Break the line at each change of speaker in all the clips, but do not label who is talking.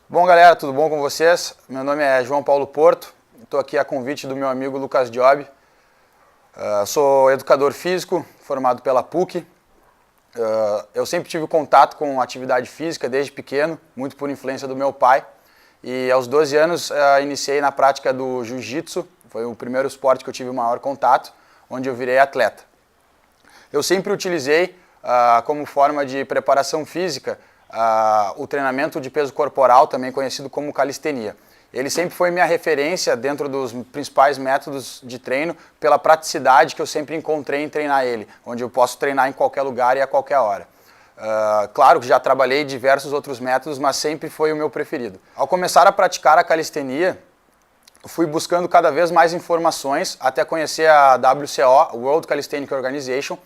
Bom, galera, tudo bom com vocês? Meu nome é João Paulo Porto, estou aqui a convite do meu amigo Lucas Job. Sou educador físico, formado pela PUC. Eu sempre tive contato com atividade física desde pequeno, muito por influência do meu pai. E aos 12 anos iniciei na prática do jiu-jitsu, foi o primeiro esporte que eu tive o maior contato, onde eu virei atleta. Eu sempre utilizei como forma de preparação física o treinamento de peso corporal, também conhecido como calistenia. Ele sempre foi minha referência dentro dos principais métodos de treino, pela praticidade que eu sempre encontrei em treinar ele, onde eu posso treinar em qualquer lugar e a qualquer hora. Claro que já trabalhei diversos outros métodos, mas sempre foi o meu preferido. Ao começar a praticar a calistenia, fui buscando cada vez mais informações, até conhecer a WCO, World Calisthenics Organization,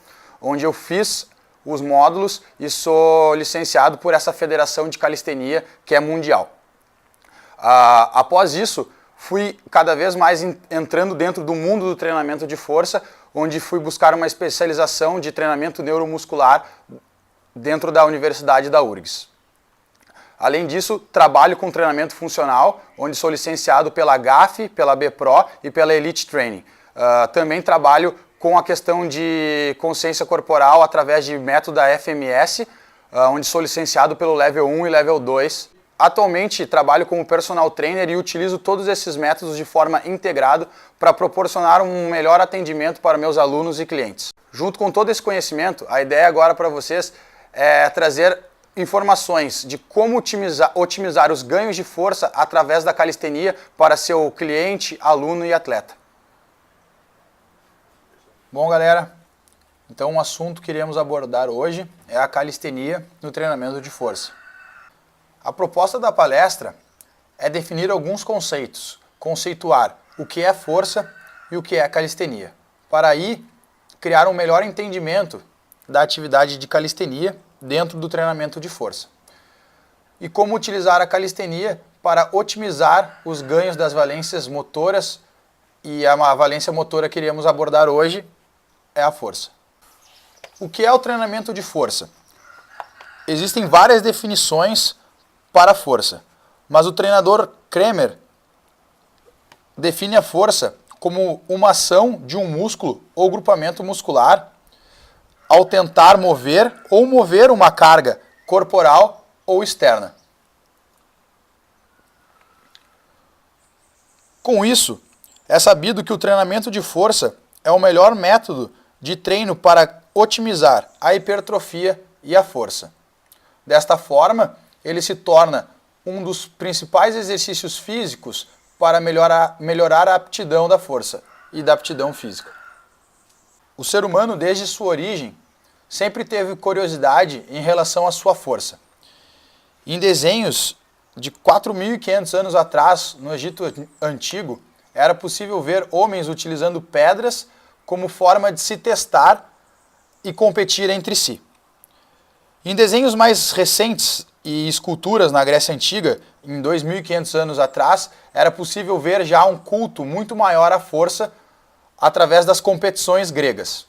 onde eu fiz os módulos e sou licenciado por essa federação de calistenia que é mundial. Após isso, fui cada vez mais entrando dentro do mundo do treinamento de força, onde fui buscar uma especialização de treinamento neuromuscular dentro da Universidade da URGS. Além disso, trabalho com treinamento funcional, onde sou licenciado pela GAF, pela BPRO e pela Elite Training. Também trabalho com a questão de consciência corporal através de método da FMS, onde sou licenciado pelo Level 1 e Level 2. Atualmente trabalho como personal trainer e utilizo todos esses métodos de forma integrada para proporcionar um melhor atendimento para meus alunos e clientes. Junto com todo esse conhecimento, a ideia agora para vocês é trazer informações de como otimizar os ganhos de força através da calistenia para seu cliente, aluno e atleta. Bom, galera, então um assunto que iremos abordar hoje é a calistenia no treinamento de força. A proposta da palestra é definir alguns conceitos, conceituar o que é força e o que é calistenia, para aí criar um melhor entendimento da atividade de calistenia dentro do treinamento de força. E como utilizar a calistenia para otimizar os ganhos das valências motoras, e a valência motora que iremos abordar hoje é a força. O que é o treinamento de força? Existem várias definições para a força, mas o treinador Kremer define a força como uma ação de um músculo ou grupamento muscular ao tentar mover ou mover uma carga corporal ou externa. Com isso, é sabido que o treinamento de força é o melhor método de treino para otimizar a hipertrofia e a força. Desta forma, ele se torna um dos principais exercícios físicos para melhorar a aptidão da força e da aptidão física. O ser humano, desde sua origem, sempre teve curiosidade em relação à sua força. Em desenhos de 4.500 anos atrás, no Egito Antigo, era possível ver homens utilizando pedras como forma de se testar e competir entre si. Em desenhos mais recentes e esculturas na Grécia Antiga, em 2.500 anos atrás, era possível ver já um culto muito maior à força através das competições gregas.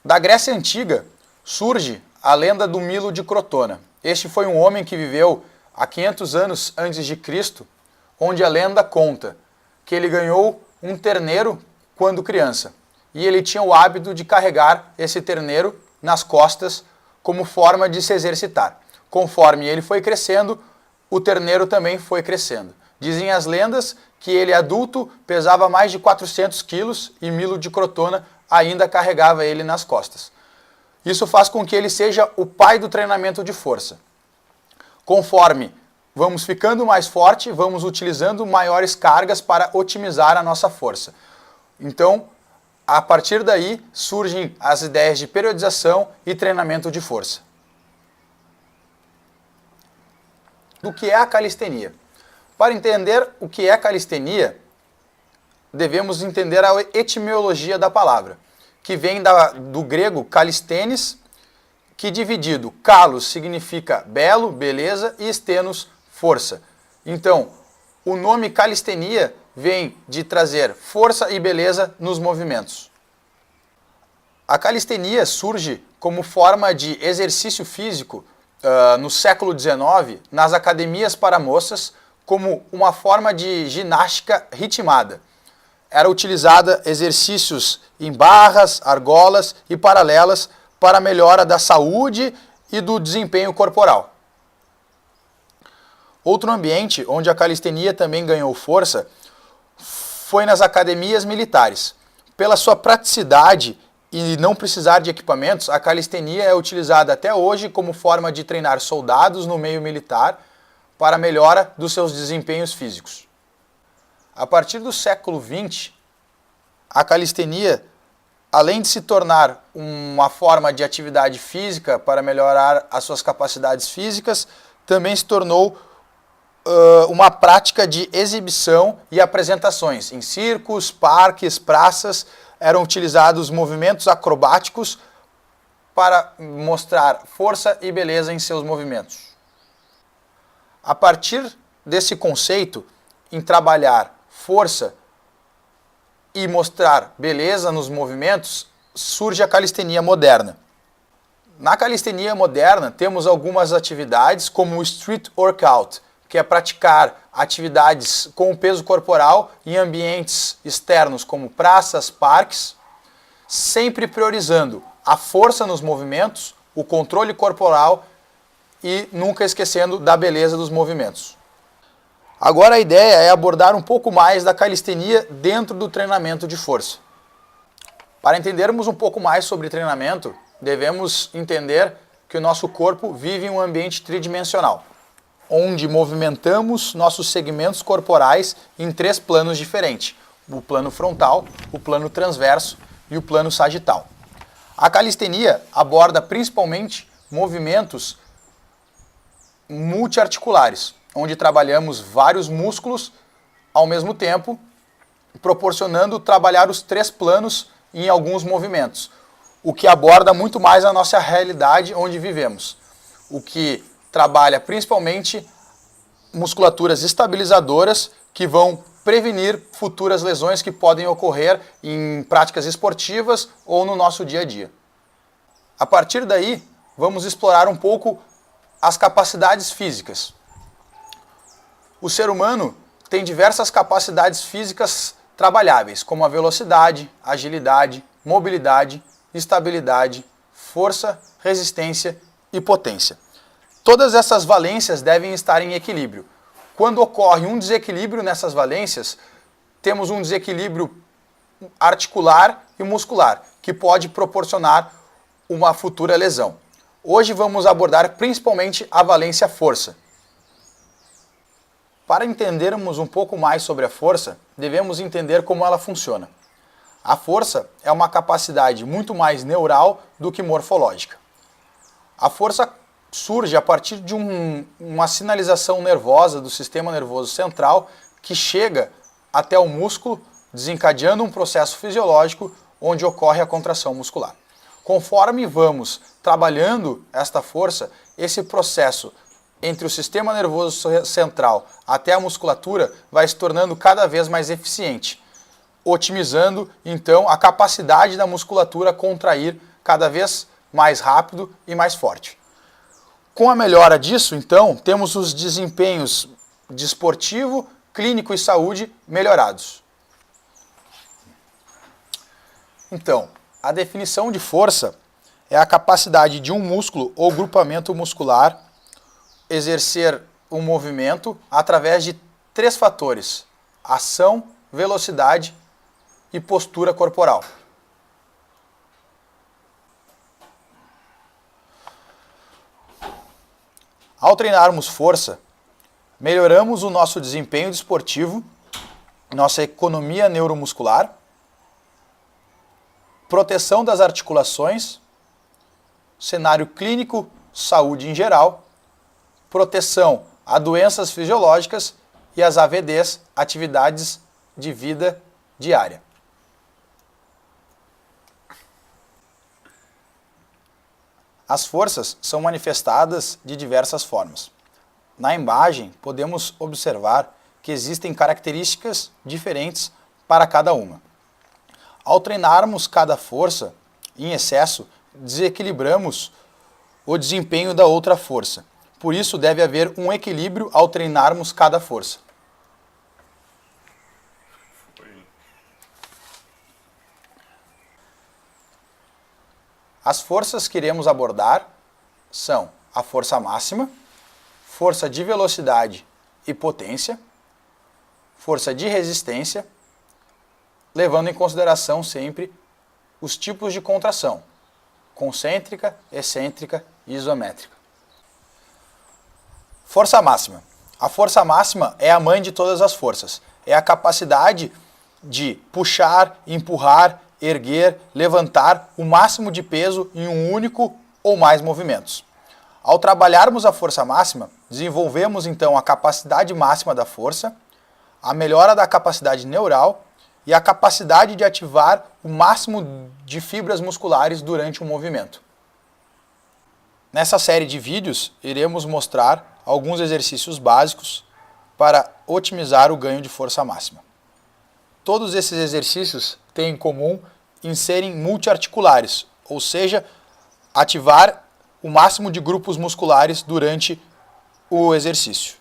Da Grécia Antiga surge a lenda do Milo de Crotona. Este foi um homem que viveu há 500 anos antes de Cristo, onde a lenda conta que ele ganhou um terneiro quando criança. E ele tinha o hábito de carregar esse terneiro nas costas como forma de se exercitar. Conforme ele foi crescendo, o terneiro também foi crescendo. Dizem as lendas que ele adulto pesava mais de 400 quilos e Milo de Crotona ainda carregava ele nas costas. Isso faz com que ele seja o pai do treinamento de força. Conforme vamos ficando mais forte, vamos utilizando maiores cargas para otimizar a nossa força. Então, a partir daí, surgem as ideias de periodização e treinamento de força. O que é a calistenia? Para entender o que é calistenia, devemos entender a etimologia da palavra, que vem do grego calisthenes, que dividido, kalos significa belo, beleza, e stenos, força. Então, o nome calistenia vem de trazer força e beleza nos movimentos. A calistenia surge como forma de exercício físico no século XIX nas academias para moças como uma forma de ginástica ritmada. Era utilizada exercícios em barras, argolas e paralelas para a melhora da saúde e do desempenho corporal. Outro ambiente onde a calistenia também ganhou força foi nas academias militares. Pela sua praticidade e não precisar de equipamentos, a calistenia é utilizada até hoje como forma de treinar soldados no meio militar para a melhora dos seus desempenhos físicos. A partir do século XX, a calistenia, além de se tornar uma forma de atividade física para melhorar as suas capacidades físicas, também se tornou uma prática de exibição e apresentações. Em circos, parques, praças, eram utilizados movimentos acrobáticos para mostrar força e beleza em seus movimentos. A partir desse conceito, em trabalhar força e mostrar beleza nos movimentos, surge a calistenia moderna. Na calistenia moderna, temos algumas atividades como o street workout, que é praticar atividades com o peso corporal em ambientes externos como praças, parques, sempre priorizando a força nos movimentos, o controle corporal e nunca esquecendo da beleza dos movimentos. Agora a ideia é abordar um pouco mais da calistenia dentro do treinamento de força. Para entendermos um pouco mais sobre treinamento, devemos entender que o nosso corpo vive em um ambiente tridimensional, onde movimentamos nossos segmentos corporais em 3 planos diferentes: o plano frontal, o plano transverso e o plano sagital. A calistenia aborda principalmente movimentos multiarticulares, onde trabalhamos vários músculos ao mesmo tempo, proporcionando trabalhar os 3 planos em alguns movimentos, o que aborda muito mais a nossa realidade onde vivemos, o que trabalha principalmente musculaturas estabilizadoras que vão prevenir futuras lesões que podem ocorrer em práticas esportivas ou no nosso dia a dia. A partir daí, vamos explorar um pouco as capacidades físicas. O ser humano tem diversas capacidades físicas trabalháveis, como a velocidade, agilidade, mobilidade, estabilidade, força, resistência e potência. Todas essas valências devem estar em equilíbrio. Quando ocorre um desequilíbrio nessas valências, temos um desequilíbrio articular e muscular, que pode proporcionar uma futura lesão. Hoje vamos abordar principalmente a valência força. Para entendermos um pouco mais sobre a força, devemos entender como ela funciona. A força é uma capacidade muito mais neural do que morfológica. A força surge a partir de uma sinalização nervosa do sistema nervoso central que chega até o músculo, desencadeando um processo fisiológico onde ocorre a contração muscular. Conforme vamos trabalhando esta força, esse processo entre o sistema nervoso central até a musculatura vai se tornando cada vez mais eficiente, otimizando então a capacidade da musculatura contrair cada vez mais rápido e mais forte. Com a melhora disso, então, temos os desempenhos desportivo, clínico e saúde melhorados. Então, a definição de força é a capacidade de um músculo ou grupamento muscular exercer um movimento através de 3 fatores: ação, velocidade e postura corporal. Ao treinarmos força, melhoramos o nosso desempenho desportivo, nossa economia neuromuscular, proteção das articulações, cenário clínico, saúde em geral, proteção a doenças fisiológicas e as AVDs, atividades de vida diária. As forças são manifestadas de diversas formas. Na imagem, podemos observar que existem características diferentes para cada uma. Ao treinarmos cada força em excesso, desequilibramos o desempenho da outra força. Por isso, deve haver um equilíbrio ao treinarmos cada força. As forças que iremos abordar são a força máxima, força de velocidade e potência, força de resistência, levando em consideração sempre os tipos de contração: concêntrica, excêntrica e isométrica. Força máxima. A força máxima é a mãe de todas as forças. É a capacidade de puxar, empurrar, erguer, levantar o máximo de peso em um único ou mais movimentos. Ao trabalharmos a força máxima, desenvolvemos então a capacidade máxima da força, a melhora da capacidade neural e a capacidade de ativar o máximo de fibras musculares durante o movimento. Nessa série de vídeos, iremos mostrar alguns exercícios básicos para otimizar o ganho de força máxima. Todos esses exercícios têm em comum em serem multiarticulares, ou seja, ativar o máximo de grupos musculares durante o exercício.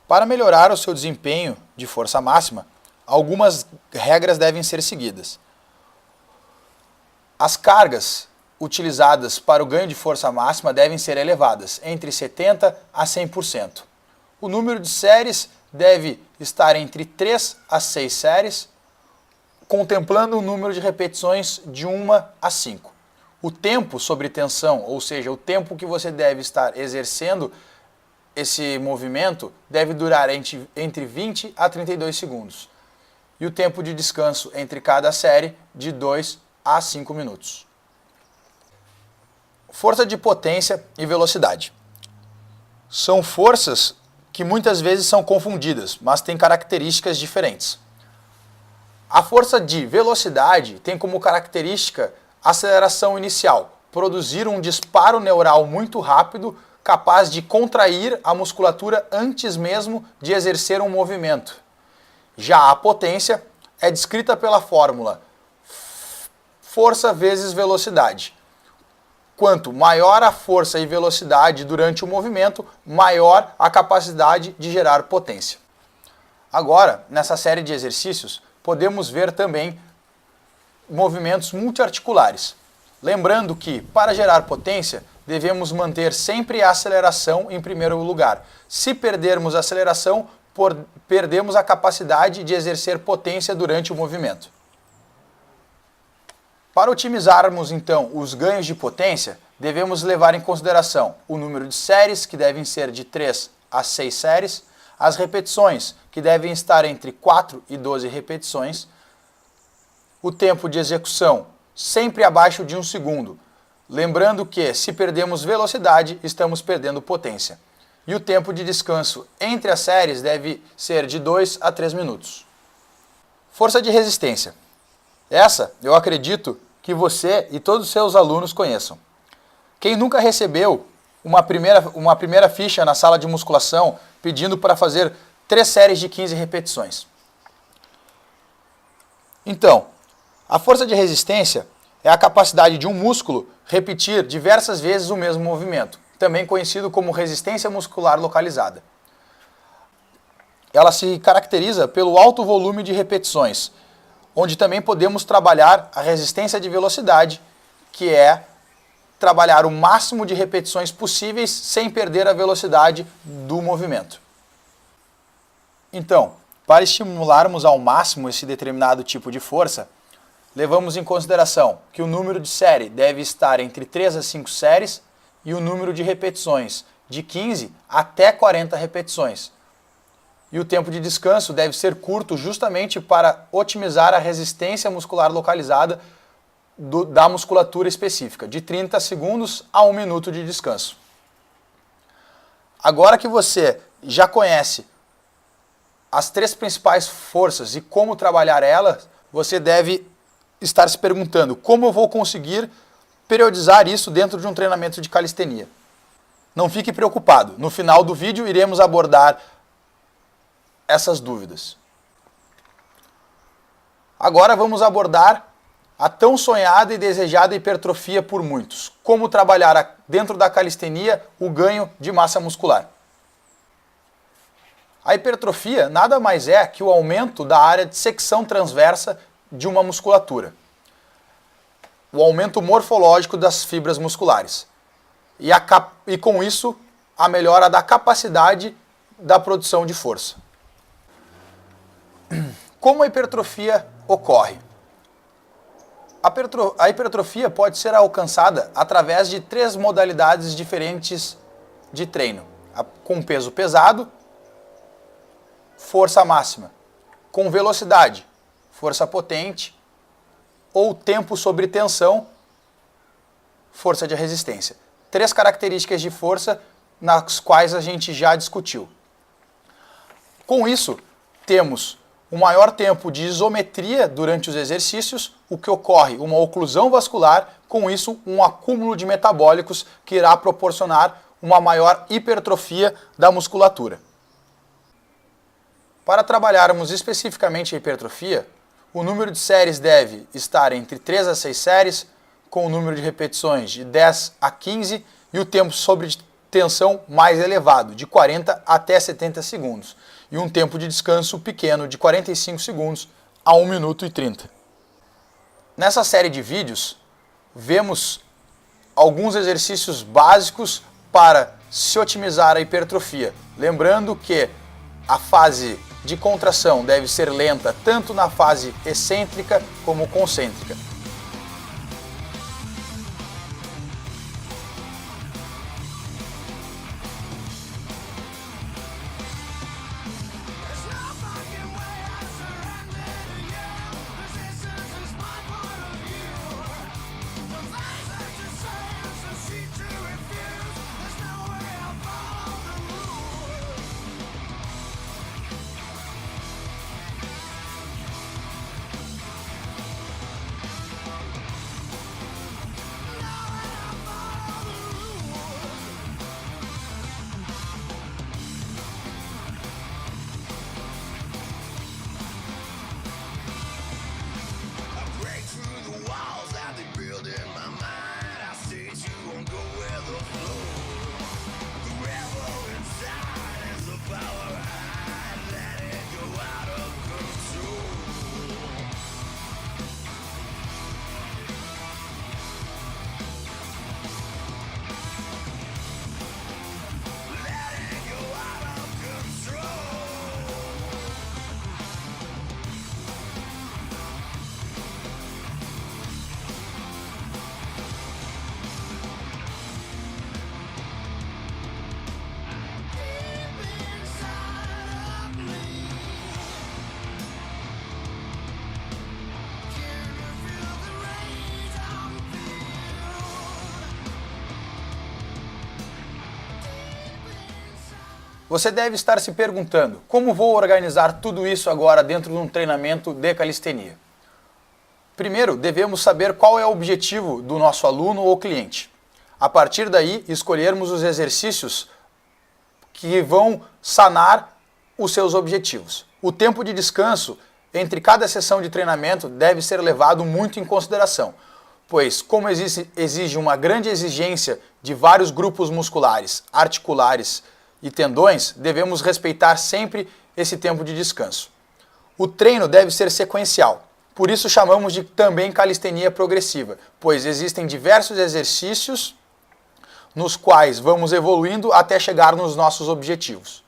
Para melhorar o seu desempenho de força máxima, algumas regras devem ser seguidas. As cargas utilizadas para o ganho de força máxima devem ser elevadas, entre 70% a 100%. O número de séries deve estar entre 3 a 6 séries, contemplando o número de repetições de 1 a 5. O tempo sobre tensão, ou seja, o tempo que você deve estar exercendo esse movimento, deve durar entre 20 a 32 segundos. E o tempo de descanso entre cada série de 2 a 5 minutos. Força de potência e velocidade. São forças que muitas vezes são confundidas, mas têm características diferentes. A força de velocidade tem como característica a aceleração inicial, produzir um disparo neural muito rápido, capaz de contrair a musculatura antes mesmo de exercer um movimento. Já a potência é descrita pela fórmula força vezes velocidade. Quanto maior a força e velocidade durante o movimento, maior a capacidade de gerar potência. Agora, nessa série de exercícios, podemos ver também movimentos multiarticulares. Lembrando que, para gerar potência, devemos manter sempre a aceleração em primeiro lugar. Se perdermos a aceleração, perdemos a capacidade de exercer potência durante o movimento. Para otimizarmos então os ganhos de potência, devemos levar em consideração o número de séries, que devem ser de 3 a 6 séries, as repetições, que devem estar entre 4 e 12 repetições, o tempo de execução, sempre abaixo de 1 segundo, lembrando que, se perdemos velocidade, estamos perdendo potência. E o tempo de descanso entre as séries deve ser de 2 a 3 minutos. Força de resistência. Essa, eu acredito que você e todos os seus alunos conheçam. Quem nunca recebeu uma primeira ficha na sala de musculação pedindo para fazer 3 séries de 15 repetições? Então, a força de resistência é a capacidade de um músculo repetir diversas vezes o mesmo movimento, também conhecido como resistência muscular localizada. Ela se caracteriza pelo alto volume de repetições, onde também podemos trabalhar a resistência de velocidade, que é trabalhar o máximo de repetições possíveis sem perder a velocidade do movimento. Então, para estimularmos ao máximo esse determinado tipo de força, levamos em consideração que o número de série deve estar entre 3 a 5 séries e o número de repetições de 15 até 40 repetições. E o tempo de descanso deve ser curto justamente para otimizar a resistência muscular localizada da musculatura específica, de 30 segundos a 1 minuto de descanso. Agora que você já conhece as 3 principais forças e como trabalhar elas, você deve estar se perguntando como eu vou conseguir periodizar isso dentro de um treinamento de calistenia. Não fique preocupado, no final do vídeo iremos abordar essas dúvidas. Agora vamos abordar a tão sonhada e desejada hipertrofia por muitos. Como trabalhar dentro da calistenia o ganho de massa muscular. A hipertrofia nada mais é que o aumento da área de secção transversa de uma musculatura. O aumento morfológico das fibras musculares. E com isso, a melhora da capacidade da produção de força. Como a hipertrofia ocorre? A hipertrofia pode ser alcançada através de 3 modalidades diferentes de treino. Com peso pesado, força máxima. Com velocidade, força potente. Ou tempo sobre tensão, força de resistência. 3 características de força nas quais a gente já discutiu. Com isso, temos um maior tempo de isometria durante os exercícios, o que ocorre uma oclusão vascular, com isso um acúmulo de metabólicos que irá proporcionar uma maior hipertrofia da musculatura. Para trabalharmos especificamente a hipertrofia, o número de séries deve estar entre 3 a 6 séries, com o número de repetições de 10 a 15 e o tempo sobre tensão mais elevado, de 40 até 70 segundos, e um tempo de descanso pequeno de 45 segundos a 1 minuto e 30. Nessa série de vídeos, vemos alguns exercícios básicos para se otimizar a hipertrofia, lembrando que a fase de contração deve ser lenta tanto na fase excêntrica como concêntrica. Você deve estar se perguntando, como vou organizar tudo isso agora dentro de um treinamento de calistenia? Primeiro, devemos saber qual é o objetivo do nosso aluno ou cliente. A partir daí, escolhermos os exercícios que vão sanar os seus objetivos. O tempo de descanso entre cada sessão de treinamento deve ser levado muito em consideração, pois, como exige uma grande exigência de vários grupos musculares, articulares e tendões, devemos respeitar sempre esse tempo de descanso. O treino deve ser sequencial, por isso chamamos de também calistenia progressiva, pois existem diversos exercícios nos quais vamos evoluindo até chegar nos nossos objetivos.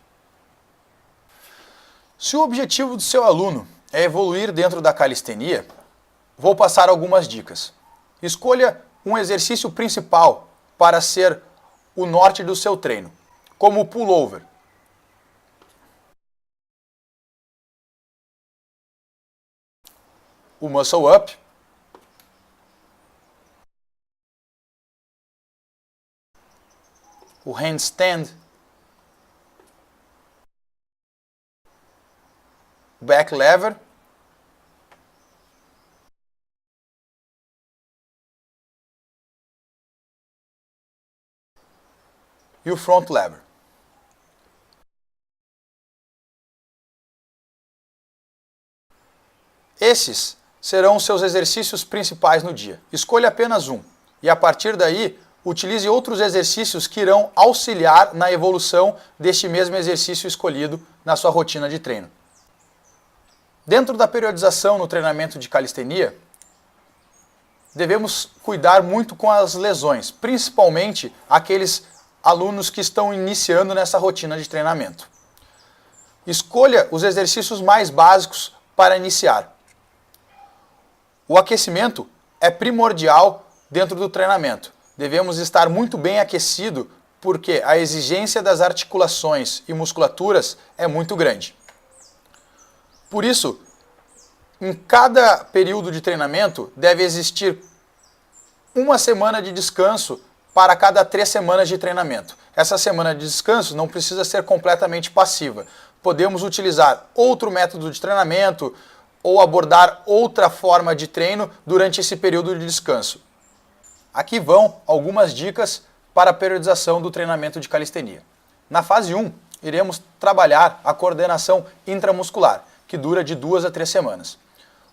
Se o objetivo do seu aluno é evoluir dentro da calistenia, vou passar algumas dicas. Escolha um exercício principal para ser o norte do seu treino, como o pullover. o muscle up, o handstand, back lever, e o front lever. Esses serão os seus exercícios principais no dia. Escolha apenas um e a partir daí utilize outros exercícios que irão auxiliar na evolução deste mesmo exercício escolhido na sua rotina de treino. Dentro da periodização no treinamento de calistenia, devemos cuidar muito com as lesões, principalmente aqueles alunos que estão iniciando nessa rotina de treinamento. Escolha os exercícios mais básicos para iniciar. O aquecimento é primordial dentro do treinamento. Devemos estar muito bem aquecido porque a exigência das articulações e musculaturas é muito grande. Por isso, em cada período de treinamento deve existir uma semana de descanso para cada 3 semanas de treinamento. Essa semana de descanso não precisa ser completamente passiva. Podemos utilizar outro método de treinamento ou abordar outra forma de treino durante esse período de descanso. Aqui vão algumas dicas para a periodização do treinamento de calistenia. Na fase 1, iremos trabalhar a coordenação intramuscular, que dura de 2 a 3 semanas,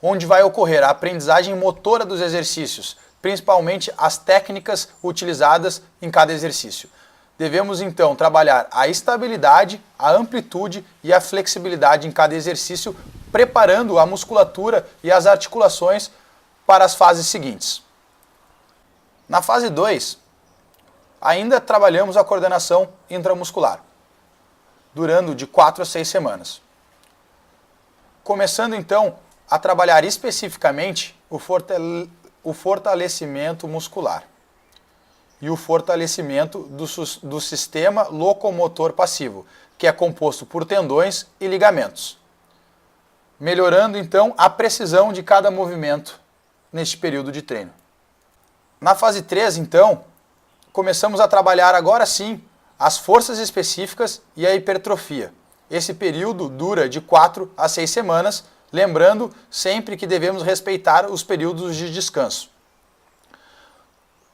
onde vai ocorrer a aprendizagem motora dos exercícios, principalmente as técnicas utilizadas em cada exercício. Devemos então trabalhar a estabilidade, a amplitude e a flexibilidade em cada exercício, preparando a musculatura e as articulações para as fases seguintes. Na fase 2, ainda trabalhamos a coordenação intramuscular, durando de 4 a 6 semanas. Começando então a trabalhar especificamente o fortalecimento muscular e o fortalecimento do sistema locomotor passivo, que é composto por tendões e ligamentos, melhorando então a precisão de cada movimento neste período de treino. Na fase 3, então, começamos a trabalhar agora sim as forças específicas e a hipertrofia. Esse período dura de 4 a 6 semanas, lembrando sempre que devemos respeitar os períodos de descanso.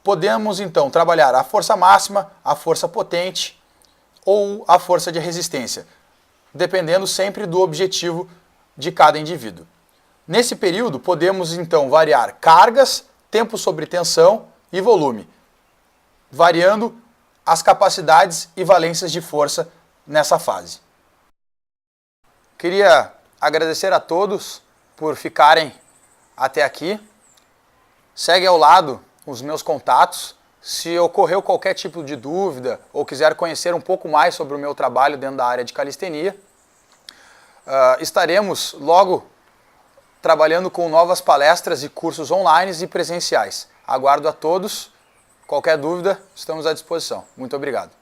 Podemos então trabalhar a força máxima, a força potente ou a força de resistência, dependendo sempre do objetivo de cada indivíduo. Nesse período podemos então variar cargas, tempo sobre tensão e volume, variando as capacidades e valências de força nessa fase. Queria agradecer a todos por ficarem até aqui. Segue ao lado os meus contatos. Se ocorreu qualquer tipo de dúvida ou quiser conhecer um pouco mais sobre o meu trabalho dentro da área de calistenia, estaremos logo trabalhando com novas palestras e cursos online e presenciais. Aguardo a todos. Qualquer dúvida, estamos à disposição. Muito obrigado.